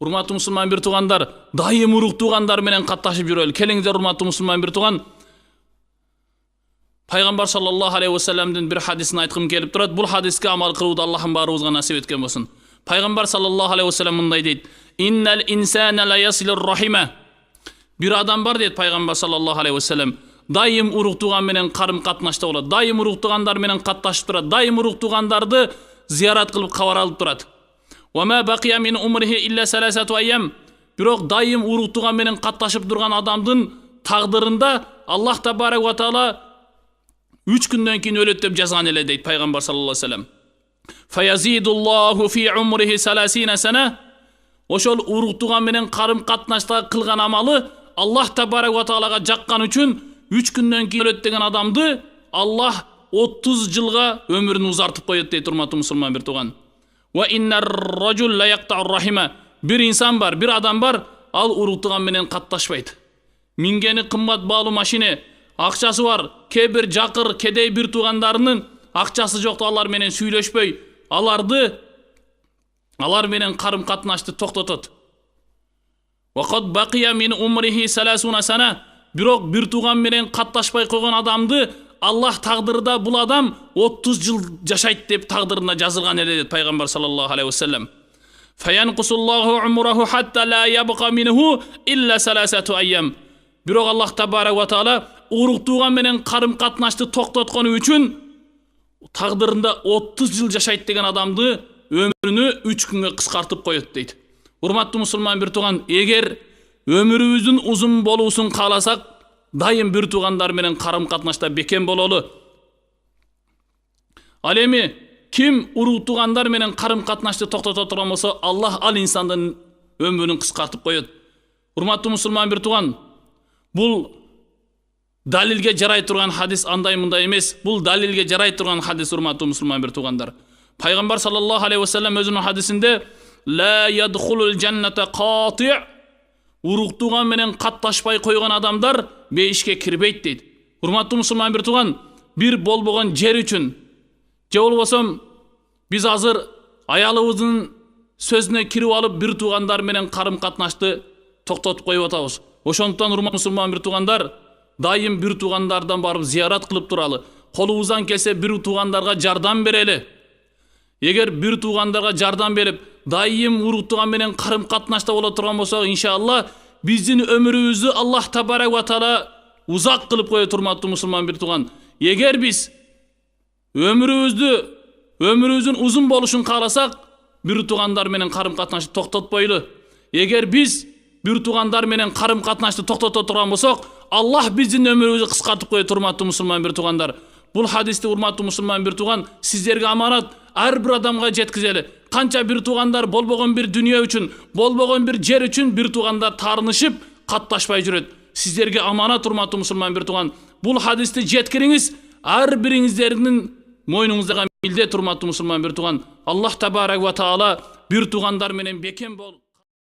Урматтуу мусулман бир туугандар, дайым урук туугандар менен катташып жүрөлү. Келиңиздер урматтуу мусулман бир тууган. Пайгамбар саллаллаху алейхи ва салламдын бир хадисин айткым келип турат. Бул хадиске амал кылууду Аллахым баарыбызга насип эткен болсун. Пайгамбар саллаллаху алейхи ва саллам мындай дейт: "Иннал инсана ла ясилур рахима." Бир адам бар дейт Пайгамбар саллаллаху алейхи ва саллам. Дайым урук тууган менен карым катнашта болот. Дайым урук туугандар менен катташып турат. Дайым урук туугандарды зиярат кылып кабар алып турат. "Ва ма бақия мин умрихи илля саласату айям." Бирок дайым урук тууган менен катташып турган адамдын тагдырында Аллах табарак ва таала 3 күндөн кийин өлөт деп жазган эле дейт Пайгамбар саллаллаху алейхи ва саллам. "Фаязидуллаху фи умрихи 30 сана." Ошол урук тууган менен карым катнашта кылган амалы Аллах табарак ва таалага жаккан үчүн 3 күндөн кийин өлөт деген адамды Аллах 30 жылга өмүрүн узартып коет дейт урматтуу мусулман бир тууган. "Ва иннар ражул ла яктау рахима." Бир инсан бар, бир адам бар, ал урук тууган менен катташпайт. Мингени кымбат баалуу машина, акчасы бар, кээ жакыр, кедей бир туугандарынын акчасы жок, алар менен сүйлөшпөй, алар менен карым катнашты токтотот. "Ва кад бақия мин умрихи 30 сана." Бирок бир тууган менен катташпай койгон адамды Аллах тагдырда бул адам 30 жыл жашайт деп тагдырына жазылган эле дейт Пайгамбар саллаллаху алейхи ва саллам. "Фаянкусуллаху умраху хатта ла ябқа минху илля саласату айям." Бирок Аллах табарак ва таала урук тууган менен карым катнашты токтоткону үчүн тагдырында 30 жыл жашайт деген адамды өмүрүнү 3 күнгө кыскартып коет дейт. Урматтуу мусулман бир тууган, эгер өмүрүбүздүн узун болуусун кааласак, дайым бир туугандар менен карым катнашта бекем бололу. Ал эми ким урук туугандар менен карым катнашты токтото турган болсо, Аллах ал инсандын өмүрүн кыскартып коет. Урматтуу мусулман бир тууган, бул далилге жарай турган хадис андай мындай эмес. Бул далилге жарай турган хадис урматтуу мусулман бир туугандар. Пайгамбар саллаллаху алейхи ва саллам өзүнүн хадисинде "Ла ядхулул жанната кати'." Урук тууган менен катташпай койгон адамдар бейишке кирбейт дейт. Урматтуу мусулман бир тууган, бир болбогон жер үчүн же болбосо биз азыр аялыбыздын сөзүнө кирип алып бир туугандар менен карым катнашты токтотуп коюп атабыз. Ошондуктан урматтуу мусулман бир туугандар, дайым бир туугандардан барып зиярат кылып туралы. Колубуздан келсе бир туугандарга жардам берели. Эгер бир туугандарга жардам берип, дайым урук тууган менен карым катнашта боло турган болсок, иншалла биздин өмүрүбүздү Аллах табарак ва таала узак кылып коет урматтуу мусулман бир тууган. Эгер биз өмүрүбүздүн узун болушун кааласак, бир туугандар менен карым катнашты токтотпойлу. Эгер биз бир туугандар менен карым катнашты токтото турган болсок, Аллах биздин өмүрүбүздү кыскартып коет урматтуу мусулман бир туугандар. Бул хадисти урматтуу мусулман бир тууган сиздерге аманат, ар бир адамга жеткизели. Канча бир туугандар болбогон бир дүйнө үчүн, болбогон бир жер үчүн бир туугандар таарынышып катташпай жүрөт. Сиздерге аманат урматтуу мусулман бир тууган. Бул хадисти жеткириңиз, ар бириңиздердин мойнуңуздагы милдет урматтуу мусулман бир тууган. Аллах табарак ва таала бир туугандар менен бекем бол.